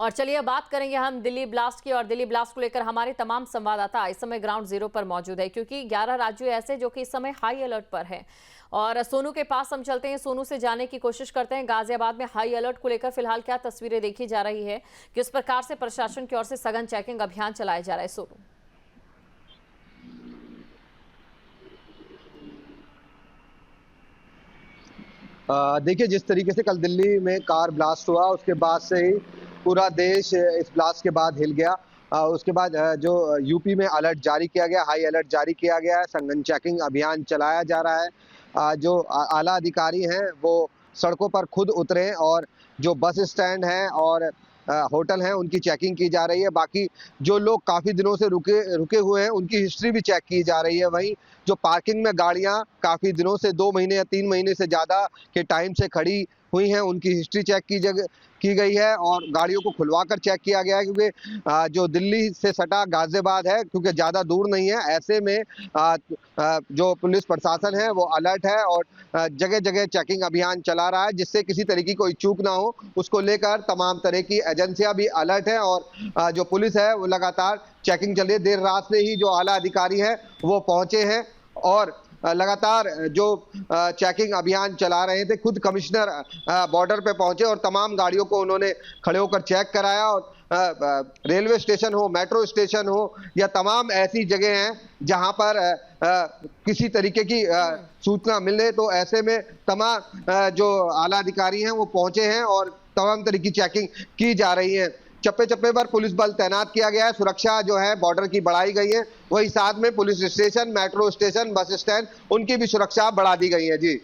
और चलिए अब बात करेंगे हम दिल्ली ब्लास्ट की। और दिल्ली ब्लास्ट को लेकर हमारे तमाम संवाददाता इस समय ग्राउंड जीरो पर मौजूद है, क्योंकि 11 राज्य ऐसे जो कि इस समय हाई अलर्ट पर है। और सोनू के पास हम चलते हैं, सोनू से जानने की कोशिश करते हैं गाजियाबाद में हाई अलर्ट को लेकर फिलहाल क्या तस्वीरें देखी जा रही है, किस प्रकार से प्रशासन की ओर से सघन चेकिंग अभियान चलाया जा रहा है। सोनू, देखिए, जिस तरीके से कल दिल्ली में कार ब्लास्ट हुआ, उसके बाद से ही पूरा देश इस ब्लास्ट के बाद हिल गया। उसके बाद जो यूपी में अलर्ट जारी किया गया, हाई अलर्ट जारी किया गया है, सघन चेकिंग अभियान चलाया जा रहा है। जो आला अधिकारी हैं वो सड़कों पर खुद उतरे और जो बस स्टैंड हैं और होटल हैं उनकी चेकिंग की जा रही है। बाकी जो लोग काफ़ी दिनों से रुके हुए हैं उनकी हिस्ट्री भी चेक की जा रही है। वहीं जो पार्किंग में गाड़ियां काफ़ी दिनों से 2 महीने या 3 महीने से ज़्यादा के टाइम से खड़ी हुई हैं उनकी हिस्ट्री चेक की गई है और गाड़ियों को खुलवाकर चेक किया गया है, क्योंकि जो दिल्ली से सटा गाजियाबाद है, क्योंकि ज़्यादा दूर नहीं है। ऐसे में जो पुलिस प्रशासन है वो अलर्ट है और जगह जगह चेकिंग अभियान चला रहा है, जिससे किसी तरह की कोई चूक ना हो उसको लेकर तमाम तरह की एजेंसियां भी अलर्ट है और जो पुलिस है वो लगातार चेकिंग चल रही है। देर रात से ही जो आला अधिकारी है वो पहुंचे हैं और लगातार जो चेकिंग अभियान चला रहे थे। खुद कमिश्नर बॉर्डर पे पहुंचे और तमाम गाड़ियों को उन्होंने खड़े होकर चेक कराया और रेलवे स्टेशन हो, मेट्रो स्टेशन हो या तमाम ऐसी जगह हैं जहां पर किसी तरीके की सूचना मिले तो ऐसे में तमाम जो आला अधिकारी हैं वो पहुंचे हैं और तमाम तरह की चेकिंग की जा रही है। चप्पे चप्पे पर पुलिस बल तैनात किया गया है, सुरक्षा जो है बॉर्डर की बढ़ाई गई है। वही साथ में police station, metro station, bus stand, उनकी भी सुरक्षा बढ़ा दी गई है। जी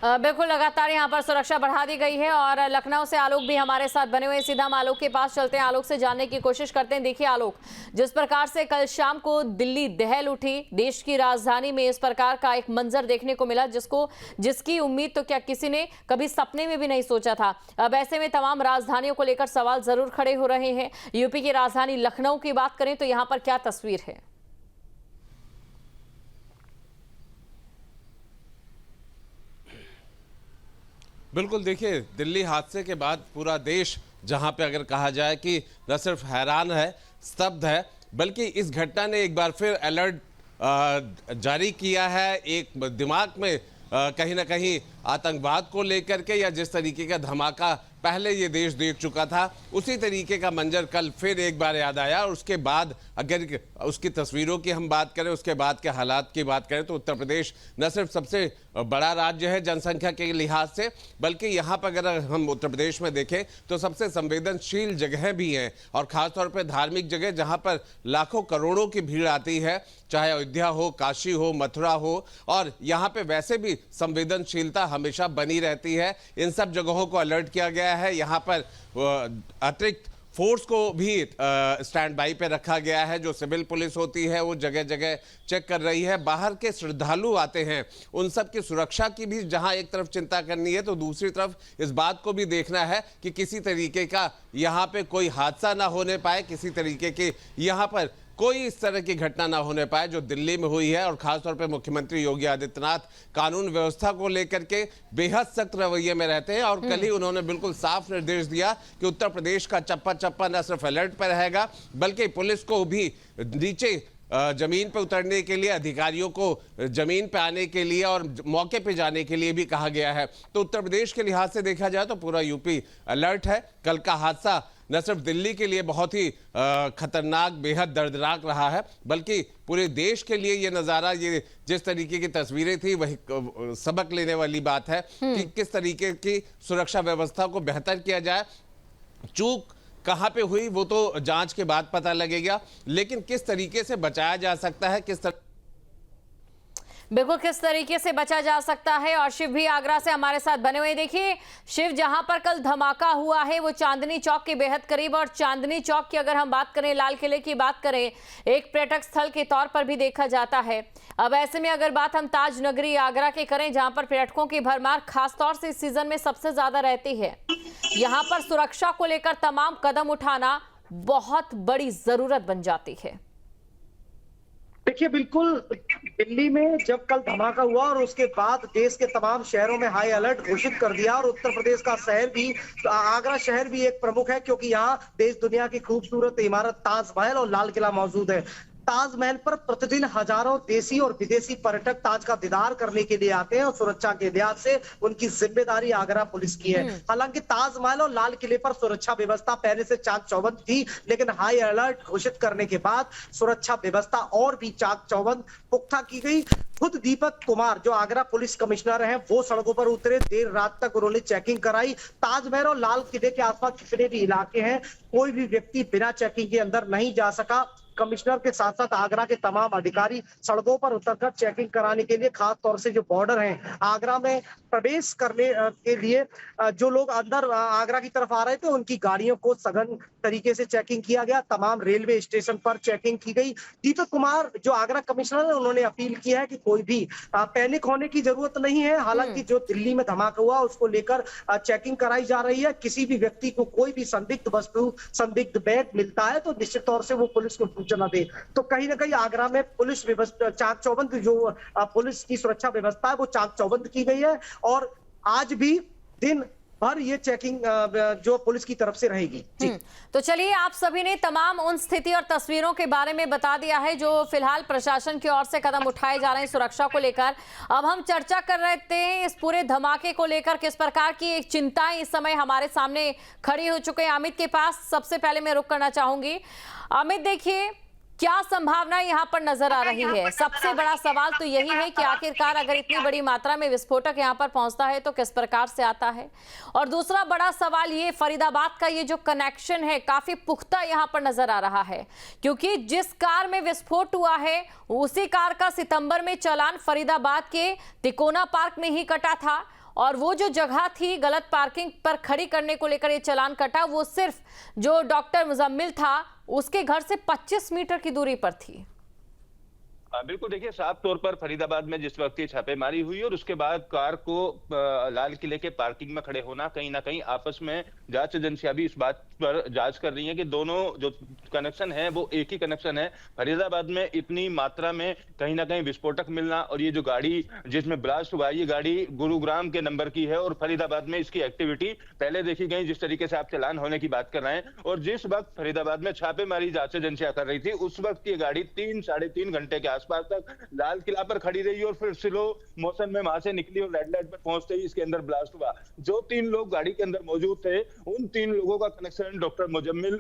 बिल्कुल, लगातार यहाँ पर सुरक्षा बढ़ा दी गई है। और लखनऊ से आलोक भी हमारे साथ बने हुए हैं, सीधा हम आलोक के पास चलते हैं, आलोक से जानने की कोशिश करते हैं। देखिए आलोक, जिस प्रकार से कल शाम को दिल्ली दहल उठी, देश की राजधानी में इस प्रकार का एक मंजर देखने को मिला जिसकी उम्मीद तो क्या किसी ने कभी सपने में भी नहीं सोचा था। अब ऐसे में तमाम राजधानियों को लेकर सवाल जरूर खड़े हो रहे हैं। यूपी की राजधानी लखनऊ की बात करें तो यहाँ पर क्या तस्वीर है? बिल्कुल, देखिए, दिल्ली हादसे के बाद पूरा देश, जहां पे अगर कहा जाए कि न सिर्फ हैरान है, स्तब्ध है, बल्कि इस घटना ने एक बार फिर अलर्ट जारी किया है। एक दिमाग में कहीं ना कहीं आतंकवाद को लेकर के या जिस तरीके का धमाका पहले ये देश देख चुका था, उसी तरीके का मंजर कल फिर एक बार याद आया। और उसके बाद अगर उसकी तस्वीरों की हम बात करें, उसके बाद के हालात की बात करें, तो उत्तर प्रदेश न सिर्फ सबसे बड़ा राज्य है जनसंख्या के लिहाज से, बल्कि यहाँ पर अगर हम उत्तर प्रदेश में देखें तो सबसे संवेदनशील जगह भी हैं और ख़ासतौर पर धार्मिक जगह जहाँ पर लाखों करोड़ों की भीड़ आती है, चाहे अयोध्या हो, काशी हो, मथुरा हो। और यहाँ पे वैसे भी संवेदनशीलता हमेशा बनी रहती है। इन सब जगहों को अलर्ट किया गया है। यहाँ पर अतिरिक्त फोर्स को भी स्टैंड बाई पे रखा गया है। जो सिविल पुलिस होती है वो जगह जगह चेक कर रही है। बाहर के श्रद्धालु आते हैं, उन सब की सुरक्षा की भी जहां एक तरफ चिंता करनी है, तो दूसरी तरफ इस बात को भी देखना है कि किसी तरीके का यहाँ पे कोई हादसा ना होने पाए, किसी तरीके की यहाँ पर कोई इस तरह की घटना ना होने पाए जो दिल्ली में हुई है। और खासतौर पे मुख्यमंत्री योगी आदित्यनाथ कानून व्यवस्था को लेकर के बेहद सख्त रवैये में रहते हैं और कल ही उन्होंने बिल्कुल साफ निर्देश दिया कि उत्तर प्रदेश का चप्पा चप्पा न सिर्फ अलर्ट पर रहेगा, बल्कि पुलिस को भी नीचे जमीन पर उतरने के लिए, अधिकारियों को जमीन पे आने के लिए और मौके पे जाने के लिए भी कहा गया है। तो उत्तर प्रदेश के लिहाज से देखा जाए तो पूरा यूपी अलर्ट है। कल का हादसा न सिर्फ दिल्ली के लिए बहुत ही खतरनाक, बेहद दर्दनाक रहा है, बल्कि पूरे देश के लिए ये नज़ारा, ये जिस तरीके की तस्वीरें थी, वही सबक लेने वाली बात है कि किस तरीके की सुरक्षा व्यवस्था को बेहतर किया जाए। चूक कहां पे हुई वो तो जांच के बाद पता लगेगा, लेकिन किस तरीके से बचाया जा सकता है, बिल्कुल किस तरीके से बचा जा सकता है। और शिव भी आगरा से हमारे साथ बने हुए। देखिए शिव, जहां पर कल धमाका हुआ है वो चांदनी चौक के बेहद करीब, और चांदनी चौक की अगर हम बात करें, लाल किले की बात करें, एक पर्यटक स्थल के तौर पर भी देखा जाता है। अब ऐसे में अगर बात हम ताज नगरी आगरा की करें, जहां पर पर्यटकों की भरमार खासतौर से इस सीजन में सबसे ज्यादा रहती है, यहाँ पर सुरक्षा को लेकर तमाम कदम उठाना बहुत बड़ी जरूरत बन जाती है। देखिए, बिल्कुल दिल्ली में जब कल धमाका हुआ और उसके बाद देश के तमाम शहरों में हाई अलर्ट घोषित कर दिया और उत्तर प्रदेश का शहर भी, आगरा शहर भी एक प्रमुख है, क्योंकि यहाँ देश दुनिया की खूबसूरत इमारत ताजमहल और लाल किला मौजूद है। ताजमहल पर प्रतिदिन हजारों देशी और विदेशी पर्यटक ताज का दीदार करने के लिए आते हैं और सुरक्षा के लिहाज से उनकी जिम्मेदारी आगरा पुलिस की है। हालांकि ताजमहल और लाल किले पर सुरक्षा व्यवस्था पहले से चाक चौबंद थी, लेकिन हाई अलर्ट घोषित करने के बाद सुरक्षा व्यवस्था और भी चाक चौबंद पुख्ता की गई। खुद दीपक कुमार जो आगरा पुलिस कमिश्नर हैं, वो सड़कों पर उतरे, देर रात तक उन्होंने चेकिंग कराई। ताजमहल और लाल किले के आसपास जितने भी इलाके हैं, कोई भी व्यक्ति बिना चेकिंग के अंदर नहीं जा सका। कमिश्नर के साथ साथ आगरा के तमाम अधिकारी सड़कों पर उतरकर चेकिंग कराने के लिए, खास तौर से जो बॉर्डर हैं आगरा में प्रवेश करने के लिए जो लोग अंदर आगरा की तरफ आ रहे थे, उनकी गाड़ियों को सघन तरीके से चेकिंग किया गया। तमाम रेलवे स्टेशन पर चेकिंग की गई। दीपक कुमार जो आगरा कमिश्नर है, उन्होंने अपील किया है कि कोई भी पैनिक होने की जरूरत नहीं है। हालांकि जो दिल्ली में धमाका हुआ उसको लेकर चेकिंग कराई जा रही है। किसी भी व्यक्ति को कोई भी संदिग्ध वस्तु, संदिग्ध बैग मिलता है तो निश्चित तौर से वो पुलिस को सूचना दे। तो कहीं ना कहीं आगरा में पुलिस व्यवस्था चाक चौबंद, जो पुलिस की सुरक्षा व्यवस्था है वो चाक चौबंद की गई है और आज भी दिन भर ये चेकिंग जो पुलिस की तरफ से रहेगी। तो चलिए, आप सभी ने तमाम उन स्थिति और तस्वीरों के बारे में बता दिया है जो फिलहाल प्रशासन की ओर से कदम उठाए जा रहे हैं सुरक्षा को लेकर। अब हम चर्चा कर रहे थे इस पूरे धमाके को लेकर, किस प्रकार की एक चिंताएं इस समय हमारे सामने खड़ी हो चुके हैं। अमित के पास सबसे पहले मैं रुक करना चाहूंगी। अमित, देखिए, क्या संभावना यहां पर नजर आ रही है? सबसे बड़ा सवाल तो यही है कि आखिरकार अगर इतनी बड़ी मात्रा में विस्फोटक यहां पर पहुंचता है तो किस प्रकार से आता है, और दूसरा बड़ा सवाल ये फरीदाबाद का ये जो कनेक्शन है काफी पुख्ता यहां पर नजर आ रहा है, क्योंकि जिस कार में विस्फोट हुआ है उसी कार का सितंबर में चालान फरीदाबाद के तिकोना पार्क में ही कटा था, और वो जो जगह थी गलत पार्किंग पर खड़ी करने को लेकर ये चालान कटा, वो सिर्फ जो डॉक्टर मुजम्मिल था उसके घर से 25 मीटर की दूरी पर थी। बिल्कुल, देखिए, साफ तौर पर फरीदाबाद में जिस वक्त ये छापेमारी हुई और उसके बाद कार को लाल किले के पार्किंग में खड़े होना, कहीं ना कहीं आपस में जांच एजेंसियां भी इस बात पर जांच कर रही हैं कि दोनों जो कनेक्शन है वो एक ही कनेक्शन है। फरीदाबाद में इतनी मात्रा में कहीं ना कहीं विस्फोटक मिलना, और ये जो गाड़ी जिसमें ब्लास्ट हुआ, ये गाड़ी गुरुग्राम के नंबर की है और फरीदाबाद में इसकी एक्टिविटी पहले देखी गई, जिस तरीके से आप चालान होने की बात कर रहे हैं। और जिस वक्त फरीदाबाद में छापेमारी जांच एजेंसियां कर रही थी, उस वक्त ये गाड़ी 3 साढ़े 3 घंटे के आसपास तक लाल किला पर खड़ी रही और फिर स्लो मोशन में वहां से निकली और रेड लाइट पर पहुंचते ही इसके अंदर ब्लास्ट हुआ। जो 3 लोग गाड़ी के अंदर मौजूद थे, उन 3 लोगों का कनेक्शन डॉक्टर मुजम्मिल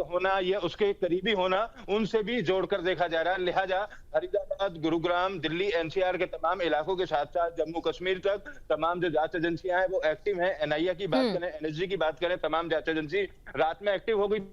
होना या उसके करीबी होना, उनसे भी जोड़कर देखा जा रहा है। लिहाजा फरीदाबाद, गुरुग्राम, दिल्ली, एनसीआर के तमाम इलाकों के साथ साथ जम्मू कश्मीर तक तमाम जो जांच एजेंसियां हैं वो एक्टिव हैं। एनआईए की बात करें, एनएसजी की बात करें, तमाम जांच एजेंसी रात में एक्टिव हो गई।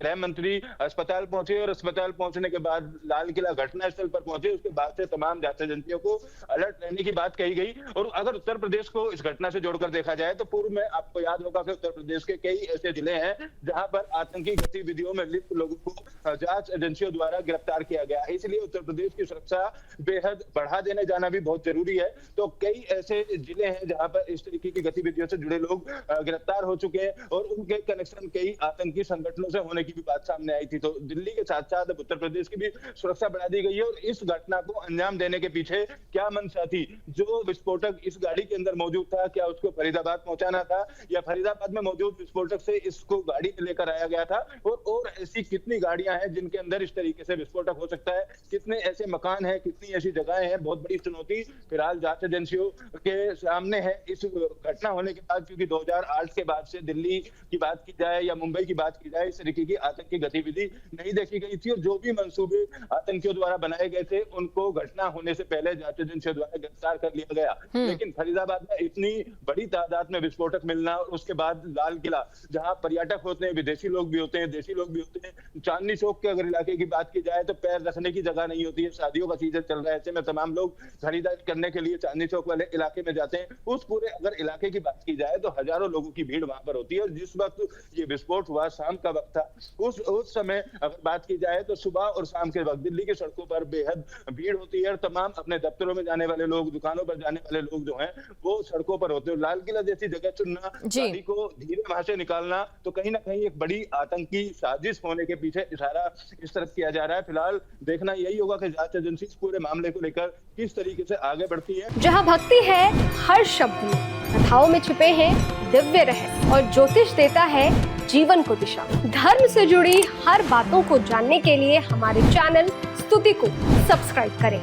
गृह मंत्री अस्पताल पहुंचे और अस्पताल पहुंचने के बाद लाल किला घटनास्थल पर पहुंचे। उसके बाद से तमाम जांच एजेंसियों को अलर्ट रहने की बात कही गई। और अगर उत्तर प्रदेश को इस घटना से जोड़कर देखा जाए तो पूर्व में आपको याद होगा कि उत्तर प्रदेश के कई ऐसे जिले हैं जहां पर आतंकी गतिविधियों में लिप्त लोगों को जांच एजेंसियों द्वारा गिरफ्तार किया गया। इसलिए उत्तर प्रदेश की सुरक्षा बेहद बढ़ा देने जाना भी बहुत जरूरी है। तो कई ऐसे जिले हैं जहां पर इस तरीके की गतिविधियों से जुड़े लोग गिरफ्तार हो चुके हैं और उनके कनेक्शन कई आतंकी संगठनों से होने की भी बात सामने आई थी। तो दिल्ली के साथ साथ अब उत्तर प्रदेश की भी सुरक्षा बढ़ा दी गई है। और इस घटना को अंजाम देने के पीछे क्या मंशा थी? जो विस्फोटक इस गाड़ी के अंदर मौजूद था, क्या उसको फरीदाबाद पहुंचाना था या फरीदाबाद में मौजूद विस्फोटक से इसको गाड़ी में लेकर आया गया था? और ऐसी कितनी गाड़ियां हैं जिनके अंदर इस तरीके से विस्फोटक हो सकता है? कितने ऐसे मकान हैं, कितनी ऐसी जगहें हैं? बहुत बड़ी चुनौती फिलहाल जांच एजेंसियों के सामने है इस घटना होने के बाद, क्योंकि 2008 के बाद से दिल्ली की बात की जाए या मुंबई की बात की जाए, इस तरीके की आतंकी गतिविधि नहीं देखी गई थी। और जो भी मंसूबे आतंकियों द्वारा बनाए गए थे उनको घटना होने से पहले जांच एजेंसियों द्वारा गिरफ्तार कर लिया गया। लेकिन फरीदाबाद में इतनी बड़ी तादाद में विस्फोटक मिलना और उसके बाद लाल किला, जहां पर्यटक होते हैं, विदेशी लोग भी होते हैं, देशी लोग भी होते हैं, चांदनी चौक के अगर इलाके की बात की जाए तो पैर रखने की जगह नहीं होती है। शादियों का सीजन चल रहा है, ऐसे में तमाम लोग खरीदारी करने के लिए चांदनी चौक वाले इलाके में जाते हैं। उस पूरे अगर इलाके की बात की जाए तो हजारों लोगों की भीड़ वहां पर होती है। और जिस वक्त ये विस्फोट हुआ शाम का वक्त था, उस समय अगर बात की जाए तो सुबह और शाम के वक्त दिल्ली की सड़कों पर बेहद भीड़ होती है और तमाम अपने दफ्तरों में जाने वाले लोग, दुकानों पर जाने वाले लोग जो हैं वो सड़कों पर होते हैं। लाल किला जैसी जगह चुनना, गाड़ी को धीरे वहां से निकालना तो कहीं ना कहीं एक बड़ी आतंकी साजिश होने के पीछे इशारा इस तरफ किया जा रहा है। फिलहाल देखना यही होगा कि जांच एजेंसी इस पूरे मामले को लेकर किस तरीके से आगे बढ़ती है। जहां भक्ति है हर शब्द में, कथाओं में छुपे हैं दिव्य रहस्य और ज्योतिष देता है जीवन को दिशा। धर्म से जुड़ी हर बातों को जानने के लिए हमारे चैनल स्तुति को सब्सक्राइब करें।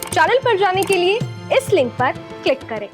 चैनल पर जाने के लिए इस लिंक पर क्लिक करें।